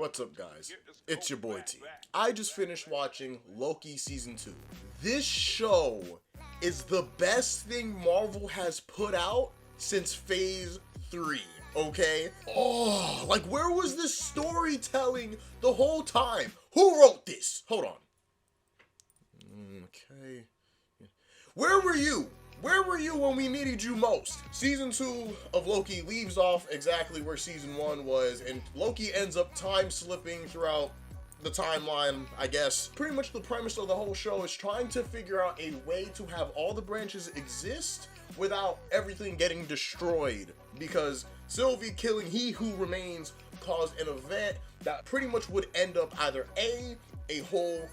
What's up, guys? It's your boy T. I just finished watching Loki Season 2. This show is the best thing Marvel has put out since Phase 3, okay? Oh, like where was this storytelling the whole time? Who wrote this? Hold on. Okay. Where were you? Where were you when we needed you most? Season 2 of Loki leaves off exactly where Season 1 was, and Loki ends up time slipping throughout the timeline, I guess. Pretty much the premise of the whole show is trying to figure out a way to have all the branches exist without everything getting destroyed, because Sylvie killing He Who Remains caused an event that pretty much would end up either A, a whole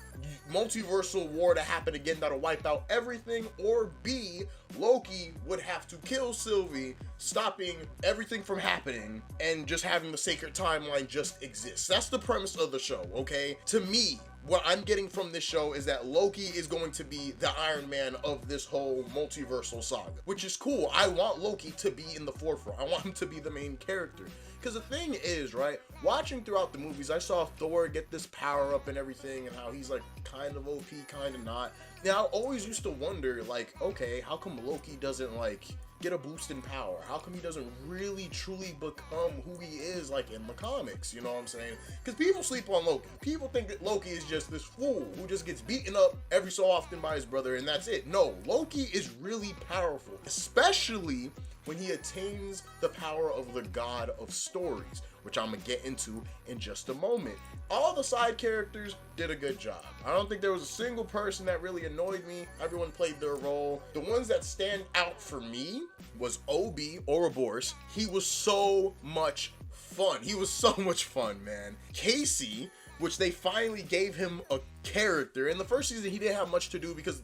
multiversal war to happen again that'll wipe out everything, or B, Loki would have to kill Sylvie, stopping everything from happening and just having the sacred timeline just exist. That's the premise of the show, okay? To me, what I'm getting from this show is that Loki is going to be the Iron Man of this whole multiversal saga, which is cool. I want Loki to be in the forefront. I want him to be the main character. Because the thing is, right, watching throughout the movies, I saw Thor get this power up and everything, and how he's like kind of OP, kind of not. Now, I always used to wonder, like, okay, how come Loki doesn't like get a boost in power? How come he doesn't really truly become who he is like in the comics? You know what I'm saying? Because people sleep on Loki. People think that Loki is just this fool who just gets beaten up every so often by his brother and that's it. No, Loki is really powerful, especially when he attains the power of the god of stories, which I'm gonna get into in just a moment. All the side characters did a good job. I don't think there was a single person that really annoyed me. Everyone played their role. The ones that stand out for me was OB, Ouroboros. He was so much fun. He was so much fun, man. Casey, which they finally gave him a character. In the first season, he didn't have much to do because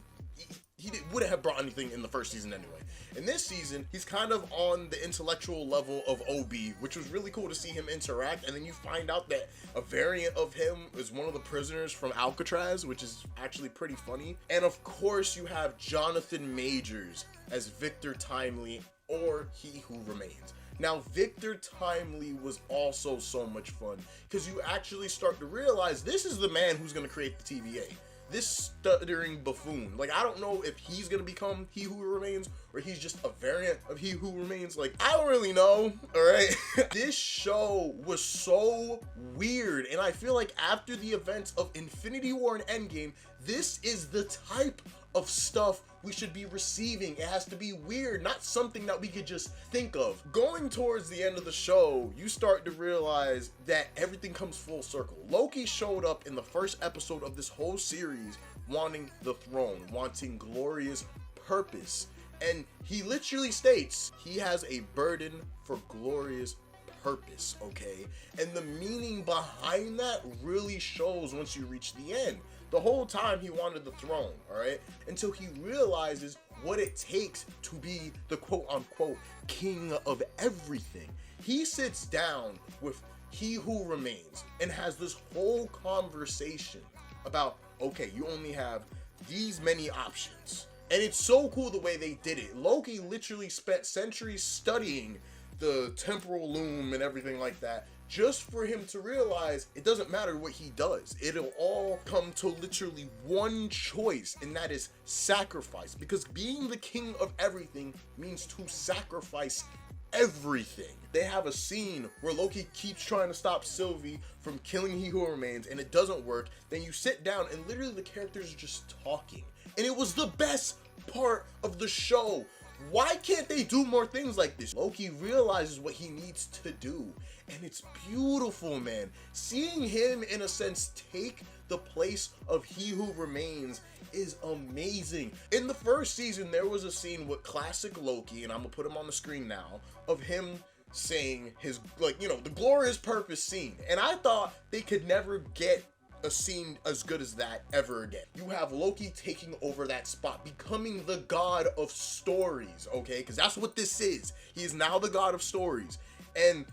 he wouldn't have brought anything in the first season anyway. In this season, he's kind of on the intellectual level of OB, which was really cool to see him interact. And then you find out that a variant of him is one of the prisoners from Alcatraz, which is actually pretty funny. And of course, you have Jonathan Majors as Victor Timely, or He Who Remains. Now, Victor Timely was also so much fun because you actually start to realize this is the man who's going to create the TVA. This stuttering buffoon. Like, I don't know if he's gonna become He Who Remains or he's just a variant of He Who Remains. Like, I don't really know, alright? This show was so weird, and I feel like after the events of Infinity War and Endgame, this is the type of stuff we should be receiving. It has to be weird, not something that we could just think of. Going towards the end of the show, you start to realize that everything comes full circle. Loki showed up in the first episode of this whole series wanting the throne, wanting glorious purpose. And he literally states he has a burden for glorious purpose, okay? And the meaning behind that really shows once you reach the end. The whole time he wanted the throne, all right? Until he realizes what it takes to be the quote-unquote king of everything. He sits down with He Who Remains and has this whole conversation about, okay, you only have these many options. And it's so cool the way they did it. Loki literally spent centuries studying the temporal loom and everything like that, just for him to realize it doesn't matter what he does. It'll all come to literally one choice, and that is sacrifice. Because being the king of everything means to sacrifice everything. They have a scene where Loki keeps trying to stop Sylvie from killing He Who Remains, and it doesn't work. Then you sit down, and literally the characters are just talking. And it was the best part of the show. Why can't they do more things like this? Loki realizes what he needs to do, and it's beautiful, man. Seeing him, in a sense, take the place of He Who Remains is amazing. In the first season, there was a scene with classic Loki, and I'm gonna put him on the screen now, of him saying his, like, you know, the glorious purpose scene. And I thought they could never get a scene as good as that ever again. You have Loki taking over that spot, becoming the god of stories, okay? Because that's what this is. He is now the god of stories. And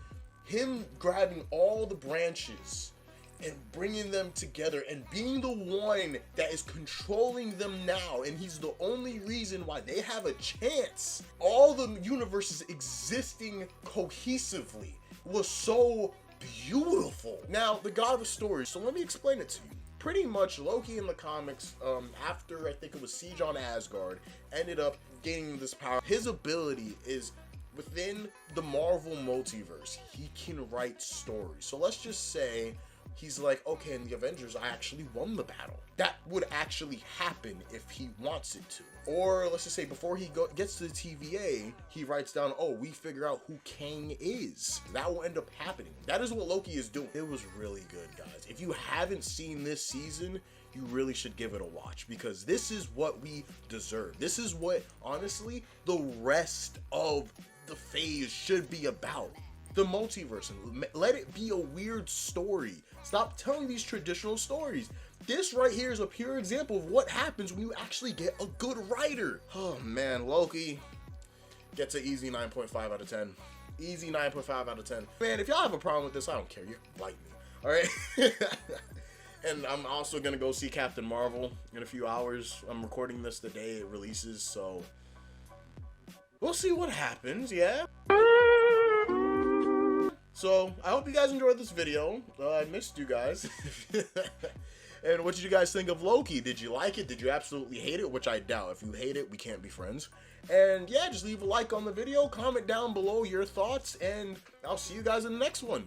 him grabbing all the branches and bringing them together and being the one that is controlling them now, and he's the only reason why they have a chance. All the universes existing cohesively was so beautiful. Now, the God of Stories, so let me explain it to you. Pretty much, Loki in the comics, after I think it was Siege on Asgard, ended up gaining this power. His ability is within the Marvel multiverse, he can write stories. So let's just say he's like, okay, in the Avengers, I actually won the battle. That would actually happen if he wants it to. Or let's just say before he gets to the TVA, he writes down, oh, we figure out who Kang is. That will end up happening. That is what Loki is doing. It was really good, guys. If you haven't seen this season, you really should give it a watch, because this is what we deserve. This is what, honestly, the rest of the phase should be about. The multiverse, and let it be a weird story. Stop telling these traditional stories. This right here is a pure example of what happens when you actually get a good writer. Oh man, Loki gets an easy 9.5 out of 10. Easy 9.5 out of 10. Man, if y'all have a problem with this, I don't care. You can like me, all right? And I'm also gonna go see Captain Marvel in a few hours. I'm recording this the day it releases, so we'll see what happens, yeah? So, I hope you guys enjoyed this video. I missed you guys. And what did you guys think of Loki? Did you like it? Did you absolutely hate it? Which I doubt. If you hate it, we can't be friends. And yeah, just leave a like on the video, comment down below your thoughts, and I'll see you guys in the next one.